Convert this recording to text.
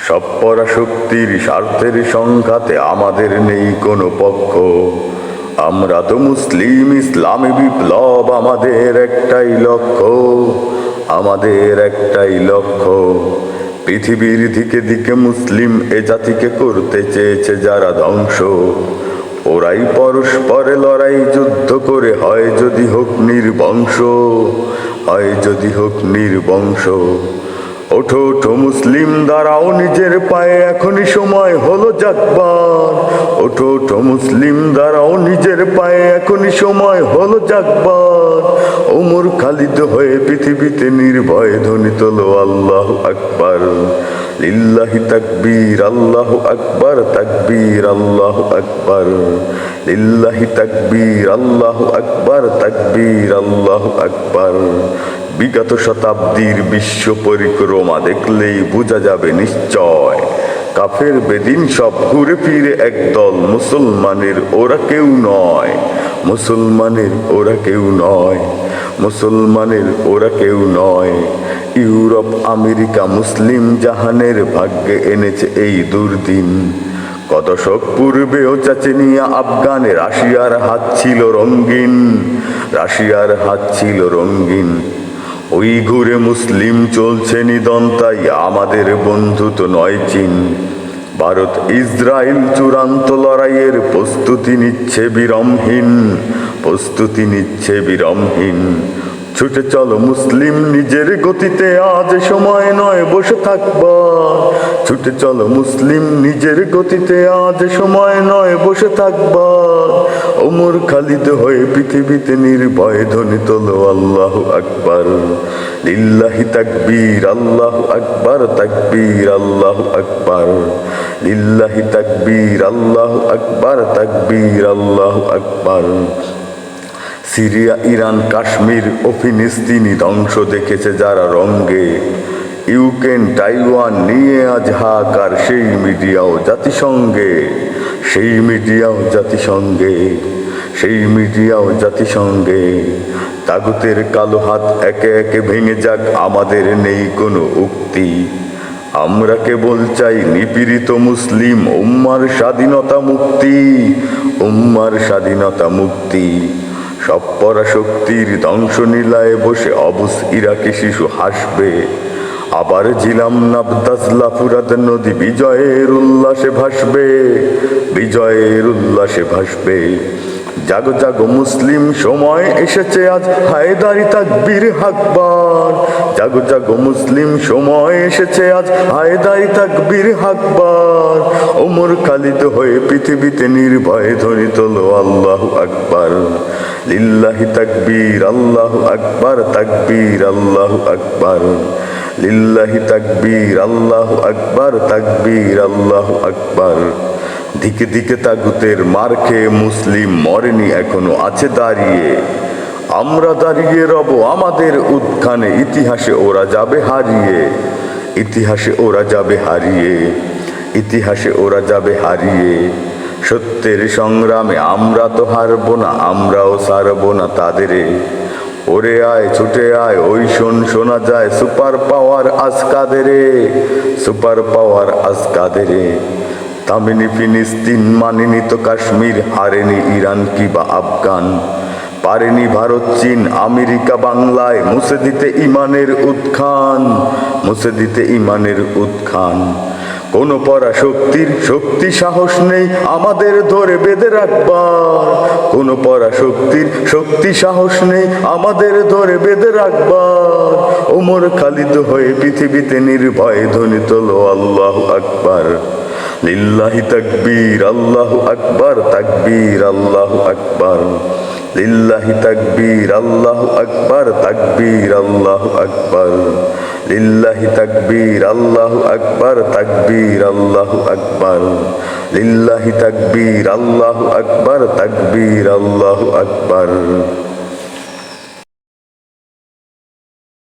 সব পরাশক্তির স্বার্থের সংঘাতে আমাদের নেই কোনো পক্ষ। আমরা তো মুসলিম, ইসলামী বিপ্লব আমাদের একটাই লক্ষ্য, আমাদের একটাই লক্ষ্য। পৃথিবীর দিকে দিকে মুসলিম এ জাতিকে করতে চেয়েছে যারা ধ্বংস, ওরাই পরস্পরে লড়াই যুদ্ধ করে হয় যদি হোক নির্বংশ, হয় যদি হোক নির্বংশ। ওঠো ওঠো মুসলিম, দাঁড়াও নিজের পায়ে, এখনই সময় হলো জাগবার। ওঠো ওঠো মুসলিম, দাঁড়াও নিজের পায়ে, এখনই সময় হলো জাগবার। ওমর খালিদ হয়ে পৃথিবীতে নির্ভয়ে ধ্বনি তোলো আল্লাহু আকবার। লিল্লাহি তাকবীর, আল্লাহু আকবার, তাকবীর, আল্লাহু আকবার। লিল্লাহি তাকবীর, আল্লাহু আকবার, তাকবীর, আল্লাহু আকবার। বিগত শতাব্দীর বিশ্ব পরিক্রমা দেখলেই বোঝা যাবে নিশ্চয়, কাফের বেদিন সব ঘুরে ফিরে একদল, মুসলমানের ওরা কেউ নয়, মুসলমানের ওরা কেউ নয়, মুসলমানের ওরা কেউ নয়। ইউরোপ আমেরিকা মুসলিম জাহানের ভাগ্যে এনেছে এই দুর্দিন। কত দশক পূর্বেও চেচনিয়া আফগানে রাশিয়ার হাত ছিল রঙিন, রাশিয়ার হাত ছিল রঙিন। ওই ঘুরে মুসলিম চলছে নিদন্তাই, আমাদের বন্ধু তো নয় চীন। ভারত ইসরায়েল চূড়ান্ত লড়াইয়ের প্রস্তুতি নিচ্ছে বিরামহীন, প্রস্তুতি নিচ্ছে বিরামহীন। ছুটে চলো মুসলিম নিজের গতিতে, আজ সময় নয় বসে থাকবার। ছুটে চলো মুসলিম নিজের গতিতে, আজ সময় নয় বসে থাকবার। ওমর খালিদ হয়ে পৃথিবীতে নির্ভয়ে ধ্বনি তোলো আল্লাহু আকবার। লিল্লাহি তাকবীর, আল্লাহু আকবার, তাকবীর, আল্লাহু আকবার। লিল্লাহি তাকবীর, আল্লাহু আকবার, তাকবীর, আল্লাহু আকবার। সিরিয়া, ইরান, কাশ্মীর ও ফিলিস্তিনি ধ্বংস দেখেছে যারা রঙ্গে, ইউক্রেন, তাইওয়ান নিয়ে আজ হাহাকার সেই মিডিয়াও জাতিসংঘে, সেই মিডিয়াও জাতিসংঘে, সেই মিডিয়াও জাতিসংঘে। তাগুতের কালো হাত একে একে ভেঙে যাক, আমাদের নেই কোনো উক্তি। আমরা কেবল চাই নিপীড়িত মুসলিম উম্মার স্বাধীনতা মুক্তি, উম্মার স্বাধীনতা মুক্তি। সব পরাশক্তির ধ্বংসলীলায় বসে অবুস ইরাকি শিশু হাসবে, আবার জিলাম নাবদাজলা ফুরাত নদী বিজয়ের উল্লাসে ভাসবে, বিজয়ের উল্লাসে ভাসবে। জাগো জাগো মুসলিম, সময় এসেছে আজ হায়দারি তাকবীর হাকবার। জাগো জাগো মুসলিম, সময় এসেছে আজ হায়দারি তাকবীর হাকবার। ওমর খালিদ হয়ে পৃথিবীতে নির্ভয়ে ধ্বনি তোলো আল্লাহু আকবার। লিল্লাহি তাকবীর, আল্লাহু আকবার, তাকবীর, আল্লাহু আকবার। লিল্লাহি তাকবীর, আল্লাহু আকবার, তাকবীর, আল্লাহু আকবার। দিকে দিকে তাগুতের মার খেয়ে মুসলিম মরেনি, এখনো আছে দাঁড়িয়ে। আমরা দাঁড়িয়ে রব আমাদের উত্থানে, ইতিহাসে ওরা যাবে হারিয়ে, ইতিহাসে ওরা যাবে হারিয়ে, ইতিহাসে ওরা যাবে হারিয়ে। সত্যের সংগ্রামে আমরা তো হারবো না, আমরাও ছাড়বো না তাদেরে। ওরে আয় ছুটে আয়, ওই শোনা যায় সুপার পাওয়ার আজ কাদেরে, সুপার পাওয়ার আজ কাদেরে। তামিনি ফিলিস্তিন মানেনি তো কাশ্মীর, হারেনি ইরান কি বা আফগান। পারেনি ভারত, চীন, আমেরিকা বাংলায় মুছে দিতে ইমানের উৎখান, মুছে দিতে ইমানের উৎখান। কোন পরাশক্তির শক্তি সাহস নেই আমাদের ধরে বেঁধে রাখবার, কোন পরাশক্তির শক্তি সাহস নেই আমাদের ধরে বেঁধে রাখবার। ওমর খালিদ হয়ে পৃথিবীতে নির্ভয়ে ধ্বনি তোলো আল্লাহু আকবার। লিল্লাহি তাকবীর, আল্লাহু আকবার, তাকবীর, আল্লাহু আকবার। লিল্লাহি তাকবীর, আল্লাহু আকবার, তাকবীর, আল্লাহু আকবার। লিল্লাহি তাকবীর, আল্লাহু আকবার, তাকবীর, আল্লাহু আকবার। লিল্লাহি তাকবীর, আল্লাহু আকবার, তাকবীর, আল্লাহু আকবার।